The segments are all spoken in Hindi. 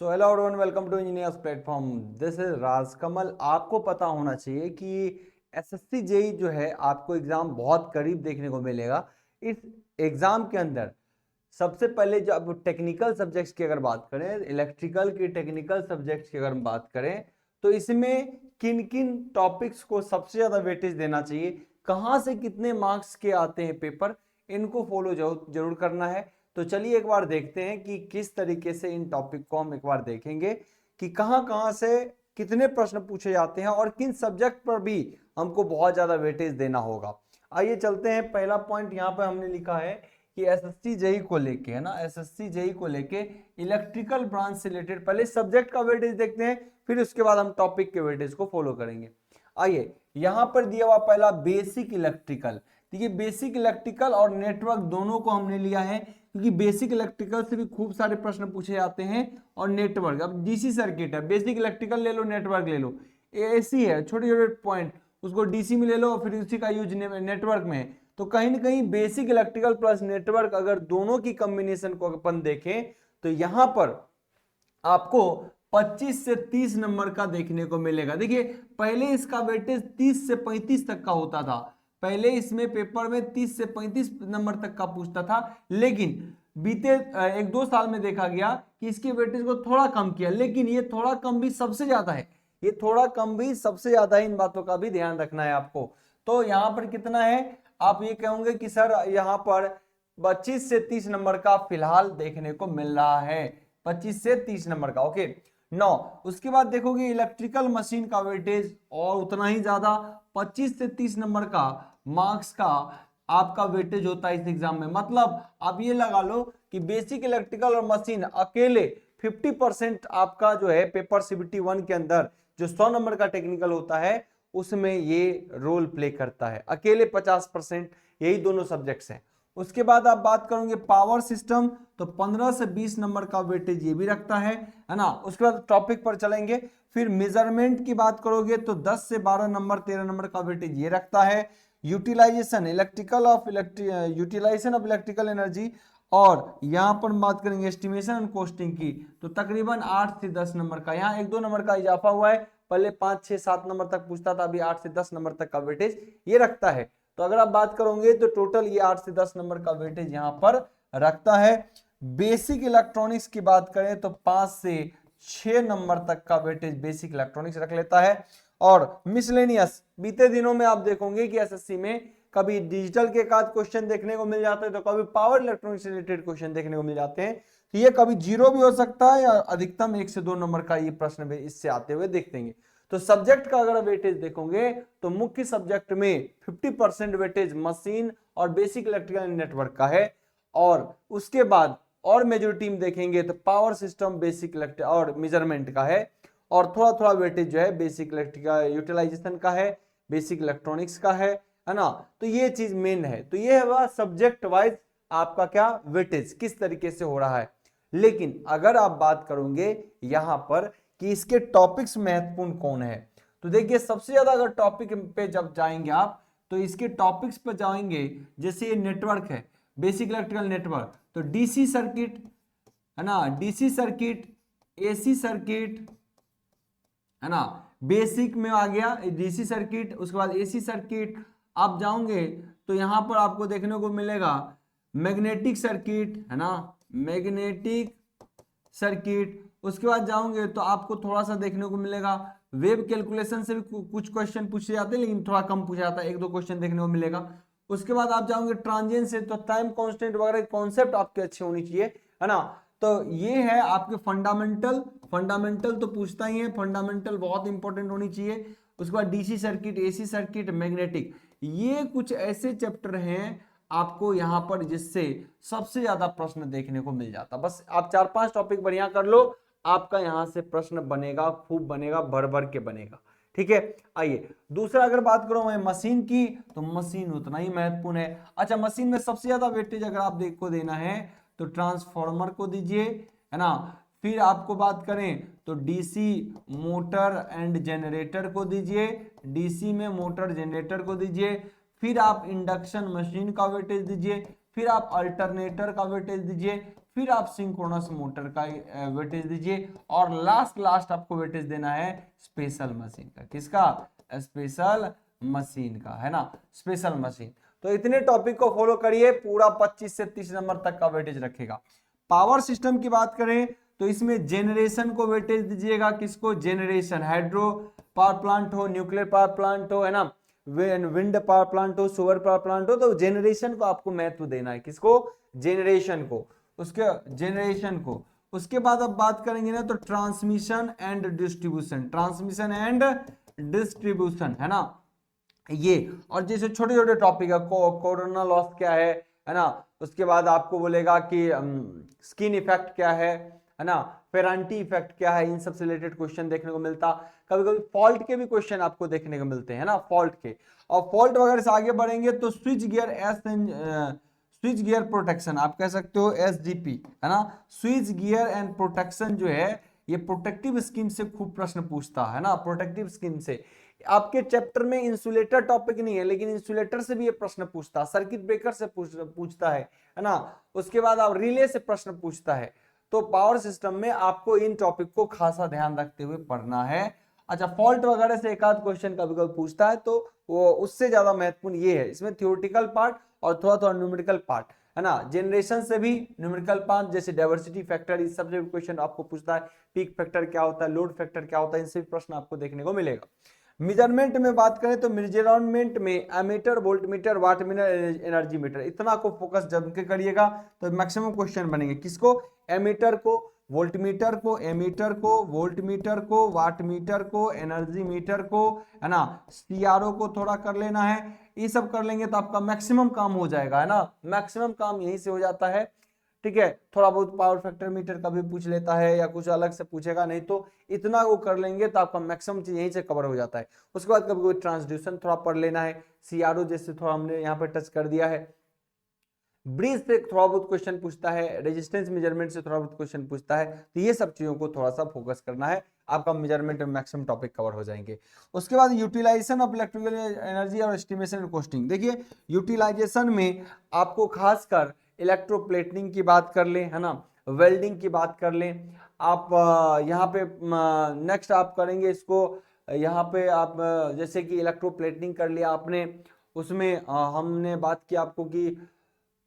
So hello everyone, welcome to engineers platform. This is Raj Kamal. आपको पता होना चाहिए कि एसएससी जेई जो है आपको एग्जाम बहुत करीब देखने को मिलेगा। इस एग्जाम के अंदर सबसे पहले जो अब टेक्निकल सब्जेक्ट्स की अगर बात करें, इलेक्ट्रिकल की टेक्निकल सब्जेक्ट्स की अगर हम बात करें, तो इसमें किन किन टॉपिक्स को सबसे ज्यादा वेटेज देना चाहिए, कहां से कितने मार्क्स के आते हैं पेपर, इनको फॉलो जरूर करना है। तो चलिए एक बार देखते हैं कि किस तरीके से इन टॉपिक को हम एक बार देखेंगे कि कहां कहां से कितने प्रश्न पूछे जाते हैं और किन सब्जेक्ट पर भी हमको बहुत ज्यादा वेटेज देना होगा। आइए चलते हैं। पहला पॉइंट यहाँ पर हमने लिखा है कि एसएससी जेई को लेके, है ना, एसएससी जेई को लेके इलेक्ट्रिकल ब्रांच से रिलेटेड पहले सब्जेक्ट का वेटेज देखते हैं, फिर उसके बाद हम टॉपिक के वेटेज को फॉलो करेंगे। आइए यहां पर दिया हुआ पहला बेसिक इलेक्ट्रिकल। देखिए बेसिक इलेक्ट्रिकल और नेटवर्क दोनों को हमने लिया है क्योंकि बेसिक इलेक्ट्रिकल से भी खूब सारे प्रश्न पूछे जाते हैं। और नेटवर्क, अब डीसी सर्किट है, बेसिक इलेक्ट्रिकल ले लो, नेटवर्क ले लो, एसी है, छोटे छोटे पॉइंट, उसको डीसी में ले लो, फिर उसी का यूज नेटवर्क में है। तो कहीं ना कहीं बेसिक इलेक्ट्रिकल प्लस नेटवर्क अगर दोनों की कॉम्बिनेशन को अपन देखें तो यहां पर आपको 25 से 30 नंबर का देखने को मिलेगा। देखिए पहले इसका वेटेज 30 से 35 तक का होता था, पहले इसमें पेपर में 30 से 35 नंबर तक का पूछता था, लेकिन बीते एक दो साल में देखा गया कि इसके वेटेज को थोड़ा कम किया, लेकिन ये थोड़ा कम भी सबसे ज्यादा है, ये थोड़ा कम भी सबसे ज्यादा है। इन बातों का भी ध्यान रखना है आपको। तो यहां पर कितना है, आप ये कहोगे कि सर यहां पर 25 से 30 नंबर का फिलहाल देखने को मिल रहा है, 25 से 30 नंबर का। ओके 9। उसके बाद देखोगे इलेक्ट्रिकल मशीन का वेटेज और उतना ही ज्यादा, 25 से 30 नंबर का मार्क्स का आपका वेटेज होता है इस एग्जाम में। मतलब आप ये लगा लो कि बेसिक इलेक्ट्रिकल और मशीन अकेले 50% आपका जो है पेपर सीबीटी 1 के अंदर जो 100 नंबर का टेक्निकल होता है उसमें ये रोल प्ले करता है, अकेले 50% यही दोनों सब्जेक्ट्स हैं। उसके बाद आप बात करोगे पावर सिस्टम, तो 15 से 20 नंबर का वेटेज ये भी रखता है ना। उसके बाद टॉपिक पर चलेंगे, फिर मेजरमेंट की बात करोगे तो 10 से 12 नंबर 13 नंबर का वेटेज ये रखता है। Utilisation utilisation of electrical energy, और यहां पर बात करेंगे एस्टिमेशन एंड कॉस्टिंग की, तो तकरीबन 8 से 10 नंबर का, यहाँ एक दो नंबर का इजाफा हुआ है, पहले 5 6 7 नंबर तक पूछता था, अभी 8 से 10 नंबर तक का वेटेज ये रखता है। तो अगर आप बात करोगे तो टोटल ये 8 से 10 नंबर का वेटेज यहां पर रखता है। बेसिक इलेक्ट्रॉनिक्स की बात करें तो 5 से 6 नंबर तक का वेटेज बेसिक इलेक्ट्रॉनिक्स रख लेता है। और मिसलेनियस, बीते दिनों में आप देखोगे कि एसएससी में कभी डिजिटल के एक आध क्वेश्चन देखने को मिल जाते हैं, तो कभी पावर इलेक्ट्रॉनिक्स से रिलेटेड क्वेश्चन देखने को मिल जाते हैं। तो ये कभी 0 भी हो सकता है या अधिकतम 1 से 2 नंबर का ये प्रश्न भी इससे आते हुए देखते हैं। तो सब्जेक्ट का अगर वेटेज देखोगे तो मुख्य सब्जेक्ट में 50% वेटेज मशीन और बेसिक इलेक्ट्रिकल नेटवर्क का है, और उसके बाद और मेजॉरिटी में देखेंगे तो पावर सिस्टम, बेसिक इलेक्ट्रिक और मेजरमेंट का है, और थोड़ा थोड़ा वेटेज जो है बेसिक इलेक्ट्रिकल यूटिलाइजेशन का है, बेसिक इलेक्ट्रॉनिक्स का है ना। तो ये चीज मेन है। तो ये है सब्जेक्ट वाइज आपका क्या वेटेज किस तरीके से हो रहा है। लेकिन अगर आप बात करोगे यहां पर कि इसके टॉपिक्स महत्वपूर्ण कौन है, तो देखिए सबसे ज्यादा अगर टॉपिक पे जब जाएंगे आप तो इसके टॉपिक्स पे जाएंगे, जैसे ये नेटवर्क है, बेसिक इलेक्ट्रिकल नेटवर्क, तो डीसी सर्किट, है ना, डीसी सर्किट, एसी सर्किट, है ना, बेसिक में आ गया डीसी सर्किट। उसके बाद एसी सर्किट आप जाओगे तो यहां पर आपको देखने को मिलेगा मैग्नेटिक सर्किट, है ना, मैग्नेटिक सर्किट। उसके बाद जाओगे तो आपको थोड़ा सा देखने को मिलेगा वेव कैलकुलेशन से भी कुछ क्वेश्चन पूछे जाते हैं, लेकिन थोड़ा कम पूछा जाता है, एक दो क्वेश्चन देखने को मिलेगा। उसके बाद आप जाओगे ट्रांजिएंट से, तो टाइम कांस्टेंट वगैरह कॉन्सेप्ट आपके अच्छे होनी चाहिए, है ना। तो ये है आपके फंडामेंटल, फंडामेंटल तो पूछता ही है, फंडामेंटल बहुत इंपॉर्टेंट होनी चाहिए। उसके बाद DC circuit, AC circuit, magnetic, ये कुछ ऐसे चैप्टर हैं आपको यहां पर जिससे सबसे ज्यादा प्रश्न देखने को मिल जाता। बस आप 4-5 टॉपिक बढ़िया कर लो, आपका यहां से प्रश्न बनेगा, खूब बनेगा, भर भर के बनेगा। ठीक है। आइए दूसरा अगर बात करो मैं मशीन की, तो मशीन उतना ही महत्वपूर्ण है। अच्छा, मशीन में सबसे ज्यादा वेटेज अगर आप को देना है तो ट्रांसफॉर्मर को दीजिए, है ना। फिर आपको बात करें तो डीसी मोटर एंड जनरेटर को दीजिए, डीसी में मोटर जनरेटर को दीजिए। फिर आप इंडक्शन मशीन का वेटेज दीजिए, फिर आप अल्टरनेटर का वेटेज दीजिए, फिर आप सिंक्रोनस मोटर का वेटेज दीजिए, और लास्ट आपको वेटेज देना है स्पेशल मशीन का। किसका? स्पेशल मशीन का, है ना, स्पेशल मशीन। तो इतने टॉपिक को फॉलो करिए, पूरा 25 से 30 नंबर तक का वेटेज रखेगा। पावर सिस्टम की बात करें तो इसमें जेनरेशन को वेटेज दीजिएगा। किसको? जेनरेशन, हाइड्रो पावर प्लांट हो, न्यूक्लियर पावर प्लांट हो, है ना, विंड पावर प्लांट हो, सोलर पावर प्लांट हो, तो जेनरेशन को आपको महत्व देना है। किसको? जेनरेशन को, उसके जेनरेशन को। उसके बाद अब बात करेंगे ना तो transmission and distribution, transmission and distribution, है ना ये। और जैसे छोटे छोटे टॉपिक है, कोरोना लॉस क्या है ना, उसके बाद आपको बोलेगा कि स्किन इफेक्ट क्या है ना, फेरांटी इफेक्ट क्या है, इन सब से रिलेटेड क्वेश्चन देखने को मिलता। कभी कभी फॉल्ट के भी क्वेश्चन आपको देखने को मिलते हैं ना, फॉल्ट के। और फॉल्ट वगैरह से आगे बढ़ेंगे तो switch gear switch gear protection, आप कह सकते हो SGP, है ना, स्विच गियर एंड प्रोटेक्शन जो है ये प्रोटेक्टिव स्कीम से खूब प्रश्न पूछता है ना, प्रोटेक्टिव स्कीम से। आपके चैप्टर में इंसुलेटर टॉपिक नहीं है, लेकिन इंसुलेटर से भी ये प्रश्न पूछता है, सर्किट ब्रेकर से पूछता है ना, उसके बाद आप रिले से प्रश्न पूछता है। तो पावर सिस्टम में आपको इन टॉपिक को खासा ध्यान रखते हुए पढ़ना है। अच्छा, फॉल्ट वगैरह से एक आध क्वेश्चन कभी कभी पूछता है, तो वो उससे ज्यादा महत्वपूर्ण ये है, इसमें थियोरेटिकल पार्ट और थोड़ा थोड़ा न्यूमेरिकल पार्ट, है ना। जनरेशन से भी न्यूमेरिकल पार्ट, जैसे डाइवर्सिटी फैक्टर, इस सबसे भी क्वेश्चन आपको पूछता है। पीक फैक्टर क्या होता है, लोड फैक्टर क्या होता है, इनसे भी प्रश्न आपको देखने को मिलेगा। मेजरमेंट में बात करें तो मेजरमेंट में ammeter, voltmeter, wattmeter, energy meter, इतना को फोकस जम के करिएगा तो मैक्सिमम क्वेश्चन बनेंगे। किसको? एमीटर को, वोल्टमीटर को, एमीटर को, वोल्टमीटर को, वाटमीटर को, एनर्जी मीटर को, है ना, सीआरओ को थोड़ा कर लेना है। ये सब कर लेंगे तो आपका मैक्सिमम काम हो जाएगा, है ना, मैक्सिमम काम यहीं से हो जाता है। ठीक है, थोड़ा बहुत पावर फैक्टर मीटर का भी पूछ लेता है या कुछ अलग से पूछेगा, नहीं तो इतना वो कर लेंगे तो आपका मैक्सिमम चीज यहीं से कवर हो जाता है। उसके बाद कभी कोई ट्रांसड्यूसर थोड़ा पढ़ लेना है, सीआरओ जैसे थोड़ा हमने यहाँ पे टच कर दिया है। ब्रिज से थोड़ा बहुत क्वेश्चन पूछता है, रेजिस्टेंस मेजरमेंट से थोड़ा बहुत क्वेश्चन पूछता है, तो ये सब चीजों को थोड़ा सा फोकस करना है, आपका मेजरमेंट में मैक्सिमम टॉपिक कवर हो जाएंगे। उसके बाद यूटिलाइजेशन ऑफ इलेक्ट्रिकल एनर्जी और एस्टिमेशन एंड कॉस्टिंग। देखिए यूटिलाइजेशन में आपको खासकर इलेक्ट्रोप्लेटिंग की बात कर ले, है ना, वेल्डिंग की बात कर ले। आप यहाँ पे नेक्स्ट आप करेंगे इसको, यहाँ पे आप जैसे कि इलेक्ट्रोप्लेटिंग कर लिया आपने, उसमें हमने बात की आपको कि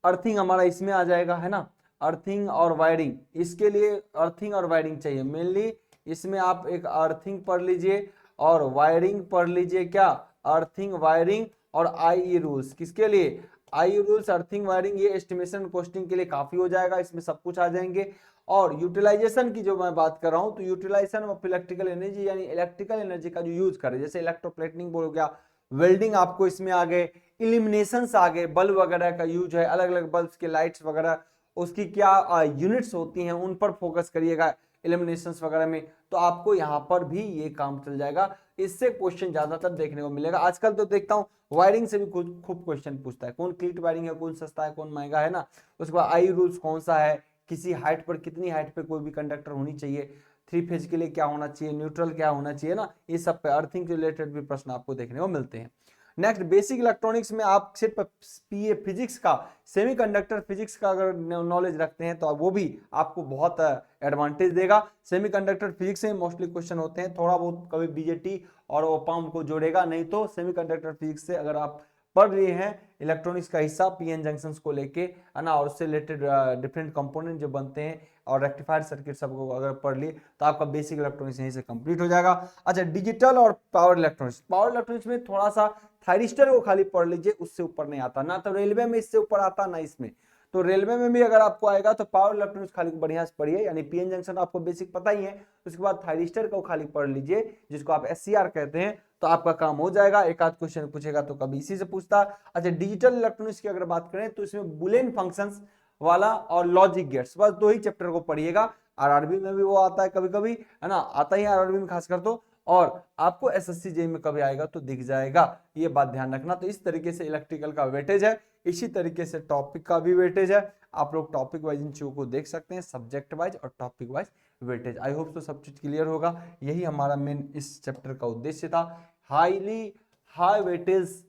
अर्थिंग हमारा इसमें आ जाएगा, है ना, अर्थिंग और वायरिंग। इसके लिए अर्थिंग और वायरिंग चाहिए मेनली, इसमें आप एक अर्थिंग पढ़ लीजिए और वायरिंग पढ़ लीजिए। क्या? अर्थिंग, वायरिंग और आईई रूल्स। किसके लिए? आई रूल्स, अर्थिंग, वायरिंग, ये एस्टिमेशन कॉस्टिंग के लिए काफी हो जाएगा, इसमें सब कुछ आ जाएंगे। और यूटिलाइजेशन की जो मैं बात कर रहा हूं, तो यूटिलाइजेशन ऑफ इलेक्ट्रिकल एनर्जी, यानी इलेक्ट्रिकल एनर्जी का जो यूज करे, जैसे इलेक्ट्रोप्लेटिंग बोल गया, वेल्डिंग आपको इसमें आ गए, इल्यूमिनेशन आ गए, बल्ब वगैरह का यूज है, अलग अलग बल्ब के लाइट्स वगैरह, उसकी क्या यूनिट्स होती हैं, उन पर फोकस करिएगा इल्यूमिनेशंस वगैरह में, तो आपको यहाँ पर भी ये काम चल जाएगा। इससे क्वेश्चन ज्यादातर देखने को मिलेगा। आजकल तो देखता हूँ वायरिंग से भी खूब क्वेश्चन पूछता है, कौन क्लीट वायरिंग है, कौन सस्ता है, कौन महंगा, है ना। उसके बाद आई रूल्स कौन सा है, किसी हाइट पर, कितनी हाइट पर कोई भी कंडक्टर होनी चाहिए, 3 फेज के लिए क्या होना चाहिए, न्यूट्रल क्या होना चाहिए ना, ये सब पे अर्थिंग से रिलेटेड भी प्रश्न आपको देखने को मिलते हैं। नेक्स्ट बेसिक इलेक्ट्रॉनिक्स में आप सिर्फ पीए फिजिक्स का, सेमीकंडक्टर फिजिक्स का अगर नॉलेज रखते हैं तो वो भी आपको बहुत एडवांटेज देगा। सेमीकंडक्टर फिजिक्स से मोस्टली क्वेश्चन होते हैं, थोड़ा बहुत कभी बीजेटी और ओपाम को जोड़ेगा, नहीं तो सेमीकंडक्टर फिजिक्स से अगर आप पढ़ रहे हैं इलेक्ट्रॉनिक्स का हिस्सा, पीएन जंक्शंस को लेके, है ना, और उससे रिलेटेड डिफरेंट कंपोनेंट जो बनते हैं और रेक्टिफायर सर्किट सबको अगर पढ़ लिए तो आपका बेसिक इलेक्ट्रॉनिक्स यहीं से कंप्लीट हो जाएगा। अच्छा, डिजिटल और पावर इलेक्ट्रॉनिक्स, पावर इलेक्ट्रॉनिक्स में थोड़ा सा थायरिस्टर को खाली पढ़ लीजिए, उससे ऊपर नहीं आता ना, तो रेलवे में इससे ऊपर आता ना इसमें, तो रेलवे में भी अगर आपको आएगा तो पावर इलेक्ट्रॉनिक्स खाली बढ़िया से पढ़िए, यानी पीएन जंक्शन आपको बेसिक पता ही है, उसके बाद थायरिस्टर को खाली पढ़ लीजिए, जिसको आप एससीआर कहते हैं, तो आपका काम हो जाएगा। एक आध क्वेश्चन पूछेगा तो कभी इसी से पूछता। अच्छा, डिजिटल इलेक्ट्रॉनिक्स की अगर बात करें तो इसमें बुलियन फंक्शंस वाला और लॉजिक गेट्स, बस 2 ही चैप्टर को पढ़िएगा। आरआरबी में भी वो आता है कभी कभी, है ना, आता ही आरआरबी में खासकर तो, और आपको एसएससी जेई में कभी आएगा तो दिख जाएगा, ये बात ध्यान रखना। तो इस तरीके से इलेक्ट्रिकल का वेटेज है, इसी तरीके से टॉपिक का भी वेटेज है। आप लोग टॉपिक वाइज इन चीजों को देख सकते हैं, सब्जेक्ट वाइज और topic wise weightage. I hope तो सब चीज क्लियर होगा, यही हमारा मेन इस चैप्टर का उद्देश्य था। हाई वेटेज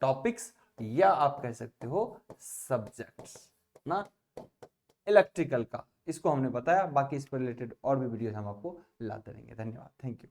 टॉपिक्स, या आप कह सकते हो सब्जेक्ट्स ना। इलेक्ट्रिकल का, इसको हमने बताया। बाकी इस पर रिलेटेड और भी वीडियोस हम आपको लाते रहेंगे। धन्यवाद, थैंक यू।